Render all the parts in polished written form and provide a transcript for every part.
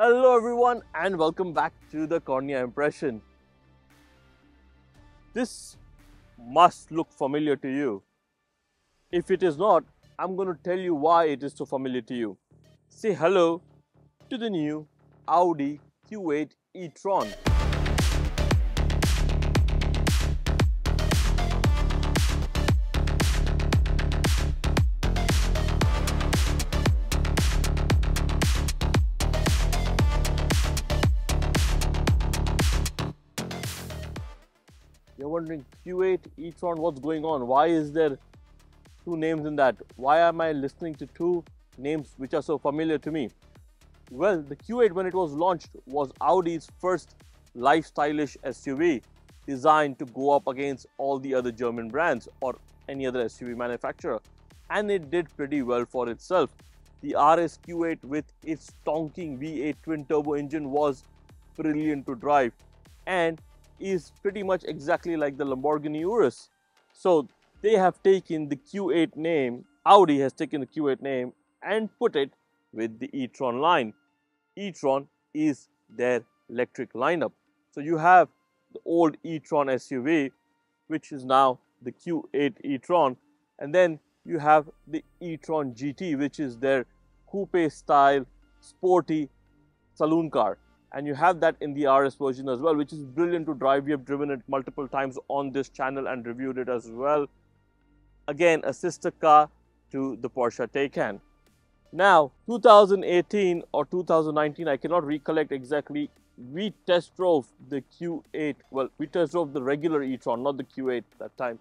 Hello everyone and welcome back to the Cornea Impression. This must look familiar to you. If it is not, I'm going to tell you why it is so familiar to you. Say hello to the new Audi Q8 E-tron. You're wondering, Q8 E-tron, what's going on? Why is there two names in that? Why am I listening to two names which are so familiar to me? Well, the Q8, when it was launched, was Audi's first lifestyleish SUV designed to go up against all the other German brands or any other SUV manufacturer. And it did pretty well for itself. The RS Q8 with its tonking V8 twin-turbo engine was brilliant to drive and is pretty much exactly like the Lamborghini Urus. So they have taken the Q8 name, Audi has taken the Q8 name and put it with the E-tron line. E-tron is their electric lineup. So you have the old E-tron SUV, which is now the Q8 E-tron, and then you have the E-tron GT, which is their coupe style sporty saloon car. And you have that in the RS version as well, which is brilliant to drive. We have driven it multiple times on this channel and reviewed it as well. Again, a sister car to the Porsche Taycan. Now, 2018 or 2019, I cannot recollect exactly, we test drove the Q8. Well, we test drove the regular e-tron, not the Q8 that time,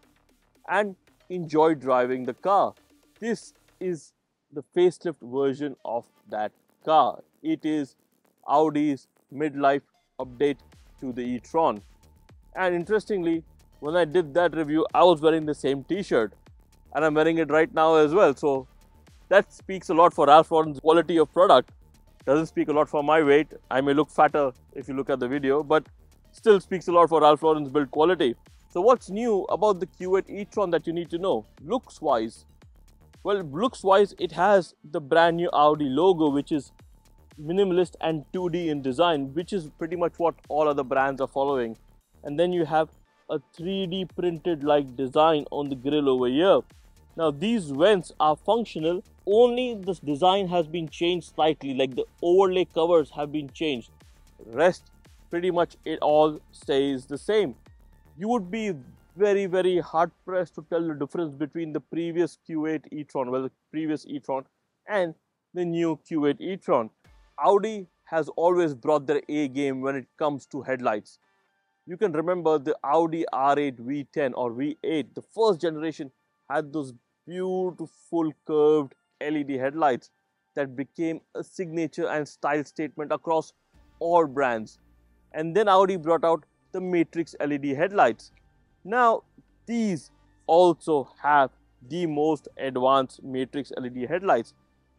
and enjoyed driving the car. This is the facelift version of that car. It is Audi's midlife update to the e-tron. And interestingly, when I did that review, I was wearing the same t-shirt and I'm wearing it right now as well. So that speaks a lot for Ralph Lauren's quality of product. Doesn't speak a lot for my weight. I may look fatter if you look at the video, but still speaks a lot for Ralph Lauren's build quality. So what's new about the Q8 e-tron that you need to know? Looks wise, well, looks wise, it has the brand new Audi logo, which is minimalist and 2D in design, which is pretty much what all other brands are following. And then you have a 3D printed like design on the grille over here. Now these vents are functional, only this design has been changed slightly, like the overlay covers have been changed. Rest, pretty much it all stays the same. You would be very hard pressed to tell the difference between the previous Q8 e-tron, well, the previous e-tron, and the new Q8 e-tron. Audi has always brought their A game when it comes to headlights. You can remember the Audi R8 V10 or V8, the first generation, had those beautiful curved LED headlights that became a signature and style statement across all brands. And then Audi brought out the Matrix LED headlights. Now these also have the most advanced Matrix LED headlights,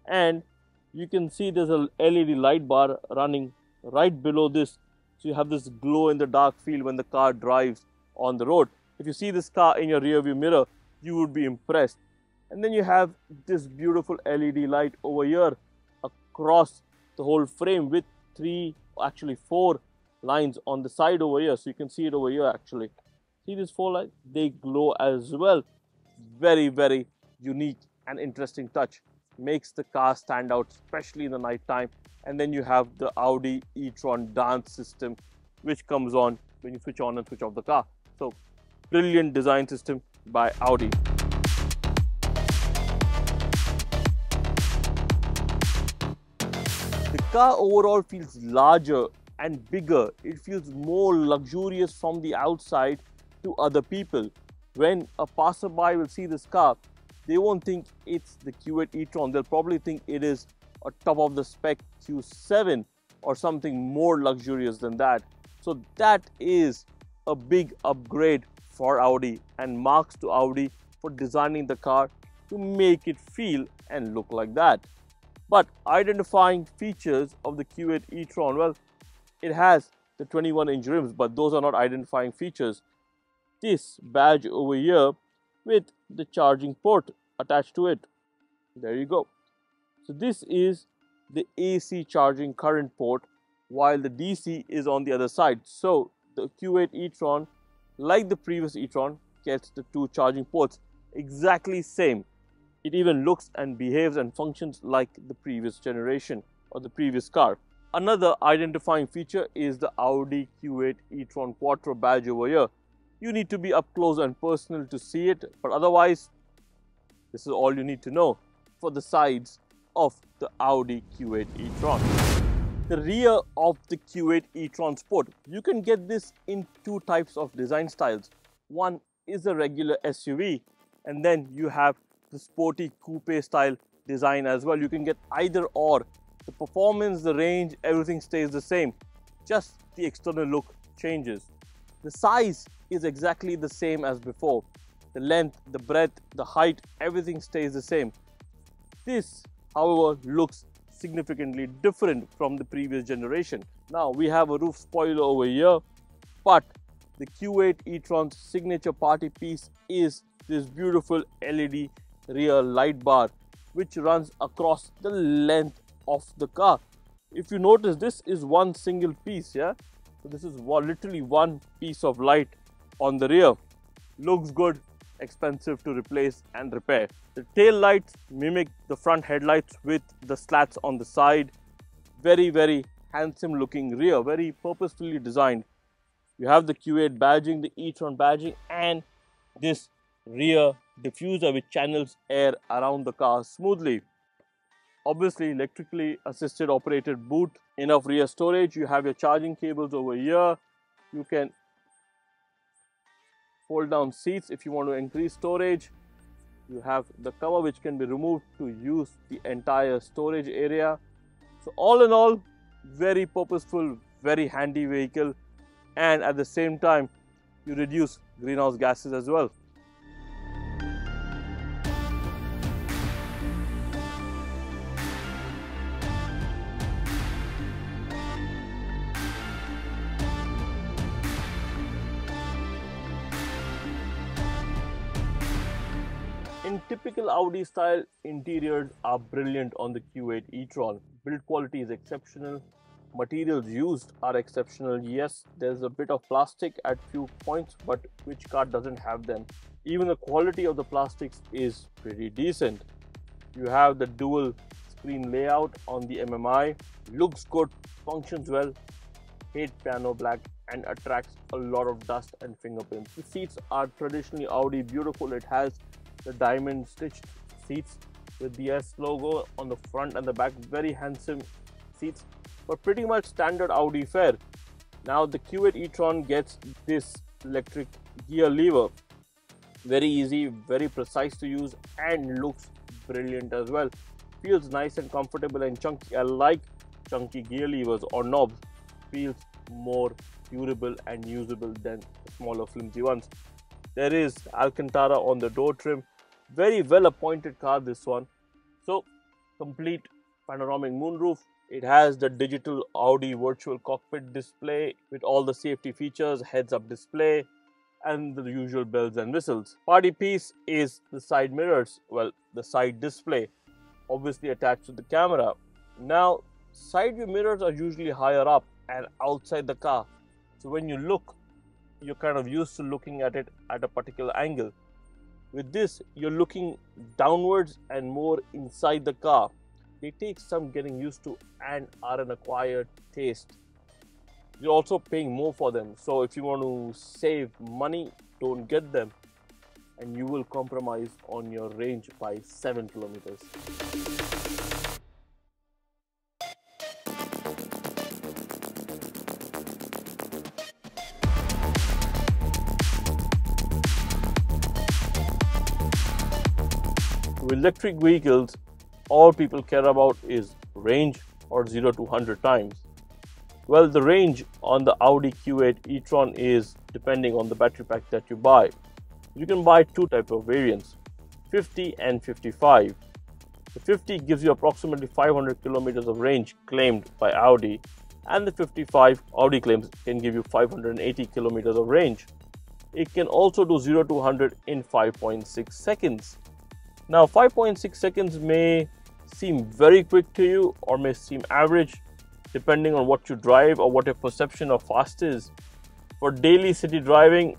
and you can see there's a LED light bar running right below this. So you have this glow in the dark feel when the car drives on the road. If you see this car in your rear view mirror, you would be impressed. And then you have this beautiful LED light over here across the whole frame with four lines on the side over here. So you can see it over here actually. See these four lights? They glow as well. Very unique and interesting touch. Makes the car stand out, especially in the night time. And then you have the Audi e-tron dance system, which comes on when you switch on and switch off the car. So brilliant design system by Audi. The car overall feels larger and bigger. It feels more luxurious from the outside to other people. When a passerby will see this car, they won't think it's the Q8 e-tron. They'll probably think it is a top of the spec Q7 or something more luxurious than that. So that is a big upgrade for Audi and marks to Audi for designing the car to make it feel and look like that. But identifying features of the Q8 e-tron, well, it has the 21-inch rims, but those are not identifying features. This badge over here with the charging port attached to it. There you go. So this is the AC charging current port while the DC is on the other side. So the Q8 e-tron, like the previous e-tron, gets the two charging ports exactly same. It even looks and behaves and functions like the previous generation or the previous car. Another identifying feature is the Audi Q8 E-tron Quattro badge over here. You need to be up close and personal to see it, but otherwise, this is all you need to know for the sides of the Audi Q8 e-tron. The rear of the Q8 e-tron Sport, you can get this in two types of design styles. One is a regular SUV, and then you have the sporty coupe style design as well. You can get either or. The performance, the range, everything stays the same. Just the external look changes. The size is exactly the same as before. The length, the breadth, the height, everything stays the same. This, however, looks significantly different from the previous generation. Now we have a roof spoiler over here, but the Q8 e-tron's signature party piece is this beautiful LED rear light bar, which runs across the length of the car. If you notice, this is one single piece, yeah. So this is literally one piece of light on the rear. Looks good, expensive to replace and repair. The tail lights mimic the front headlights with the slats on the side. Very handsome looking rear, very purposefully designed. You have the Q8 badging, the e-tron badging, and this rear diffuser which channels air around the car smoothly. Obviously, electrically assisted operated boot, enough rear storage. You have your charging cables over here. You can fold down seats if you want to increase storage. You have the cover which can be removed to use the entire storage area. So all in all, very purposeful, very handy vehicle, and at the same time you reduce greenhouse gases as well. In typical Audi style, interiors are brilliant on the Q8 e-tron. Build quality is exceptional. Materials used are exceptional. Yes, there's a bit of plastic at few points, but which car doesn't have them? Even the quality of the plastics is pretty decent. You have the dual screen layout on the MMI. Looks good, functions well. Hate piano black and attracts a lot of dust and fingerprints. The seats are traditionally Audi beautiful. It has the diamond stitched seats with the S logo on the front and the back. Very handsome seats, but pretty much standard Audi fare. Now the Q8 e-tron gets this electric gear lever. Very easy, very precise to use, and looks brilliant as well. Feels nice and comfortable and chunky. I like chunky gear levers or knobs. Feels more durable and usable than the smaller flimsy ones. There is Alcantara on the door trim. Very well appointed car, this one. So complete panoramic moonroof. It has the digital Audi virtual cockpit display with all the safety features, heads-up display, and the usual bells and whistles. Party piece is the side mirrors. Well, the side display, obviously attached to the camera. Now, side view mirrors are usually higher up and outside the car. So when you look, you're kind of used to looking at it at a particular angle. With this, you're looking downwards and more inside the car. They take some getting used to and are an acquired taste. You're also paying more for them. So if you want to save money, don't get them, and you will compromise on your range by 7 kilometers. With electric vehicles, all people care about is range or 0 to 100 times. Well, the range on the Audi Q8 e-tron is depending on the battery pack that you buy. You can buy two types of variants, 50 and 55. The 50 gives you approximately 500 kilometers of range claimed by Audi, and the 55 Audi claims can give you 580 kilometers of range. It can also do 0 to 100 in 5.6 seconds. Now 5.6 seconds may seem very quick to you or may seem average, depending on what you drive or what your perception of fast is. For daily city driving,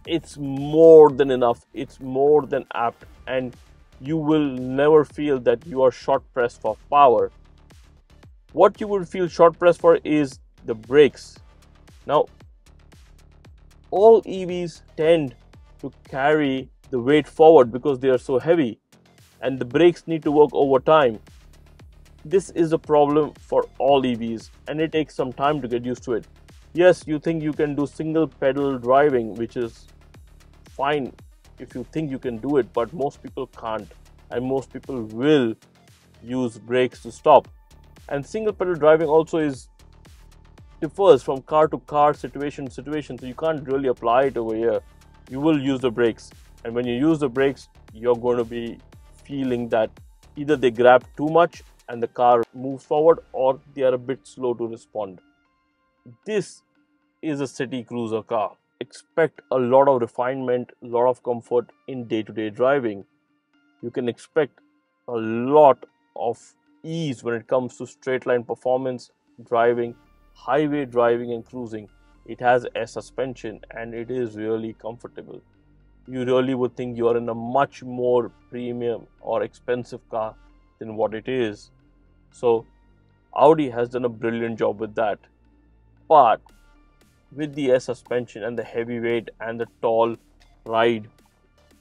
it's more than enough, it's more than apt, and you will never feel that you are short pressed for power. What you would feel short pressed for is the brakes. Now, all EVs tend to carry the weight forward because they are so heavy, and the brakes need to work over time. This is a problem for all EVs, and it takes some time to get used to it. Yes, you think you can do single pedal driving, which is fine if you think you can do it, but most people can't, and most people will use brakes to stop. And single pedal driving also differs from car to car, situation to situation, so you can't really apply it over here. You will use the brakes, and when you use the brakes, you're going to be feeling that either they grab too much and the car moves forward, or they are a bit slow to respond. This is a city cruiser car. Expect a lot of refinement, a lot of comfort in day-to-day driving. You can expect a lot of ease when it comes to straight line performance driving, highway driving and cruising. It has air suspension and it is really comfortable. You really would think you are in a much more premium or expensive car than what it is. So Audi has done a brilliant job with that. But with the air suspension and the heavy weight and the tall ride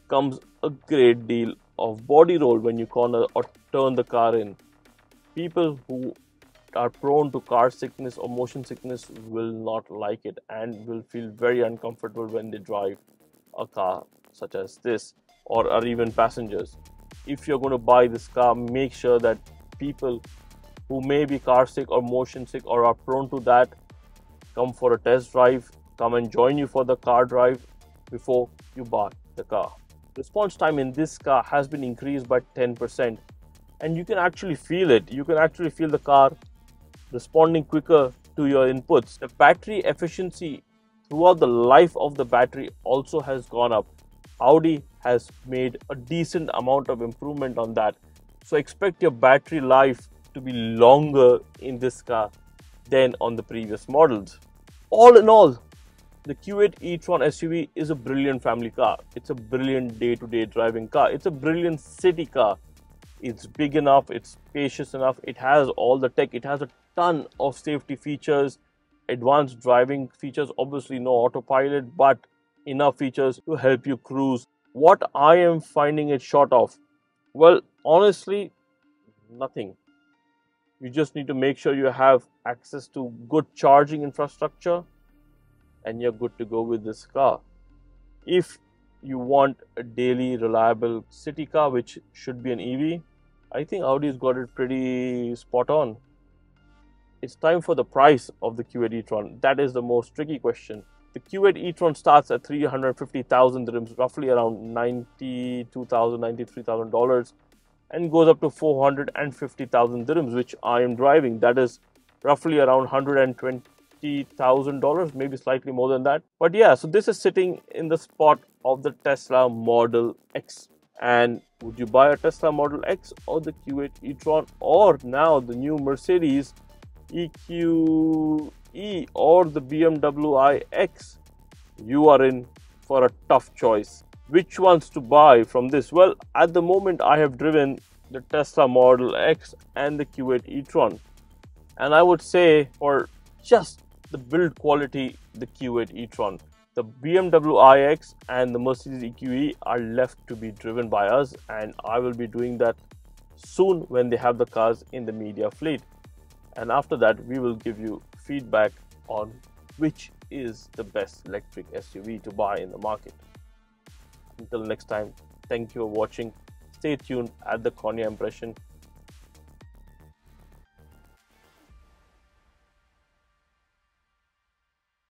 comes a great deal of body roll when you corner or turn the car in. People who are prone to car sickness or motion sickness will not like it and will feel very uncomfortable when they drive a car such as this, or are even passengers. If you're going to buy this car, make sure that people who may be car sick or motion sick or are prone to that come for a test drive, come and join you for the car drive before you buy the car. Response time in this car has been increased by 10%, and you can actually feel it. You can actually feel the car responding quicker to your inputs. The battery efficiency throughout the life of the battery also has gone up. Audi has made a decent amount of improvement on that. So expect your battery life to be longer in this car than on the previous models. All in all, the Q8 E-tron SUV is a brilliant family car. It's a brilliant day-to-day driving car. It's a brilliant city car. It's big enough, it's spacious enough, it has all the tech, it has a ton of safety features, advanced driving features, obviously no autopilot, but enough features to help you cruise. What I am finding it short of? Well, honestly, nothing. You just need to make sure you have access to good charging infrastructure and you're good to go with this car. If you want a daily reliable city car, which should be an EV, I think Audi's got it pretty spot on. It's time for the price of the Q8 e-tron. That is the most tricky question. The Q8 e-tron starts at 350,000 dirhams, roughly around $92,000, $93,000, and goes up to 450,000 dirhams, which I am driving. That is roughly around $120,000, maybe slightly more than that. But yeah, so this is sitting in the spot of the Tesla Model X. And would you buy a Tesla Model X or the Q8 e-tron, or now the new Mercedes EQE or the BMW iX? You are in for a tough choice. Which ones to buy from this? Well, at the moment I have driven the Tesla Model X and the Q8 e-tron, and I would say for just the build quality, the Q8 e-tron. The BMW iX and the Mercedes EQE are left to be driven by us, and I will be doing that soon when they have the cars in the media fleet. And after that, we will give you feedback on which is the best electric SUV to buy in the market. Until next time, thank you for watching. Stay tuned at the Cornea Impression.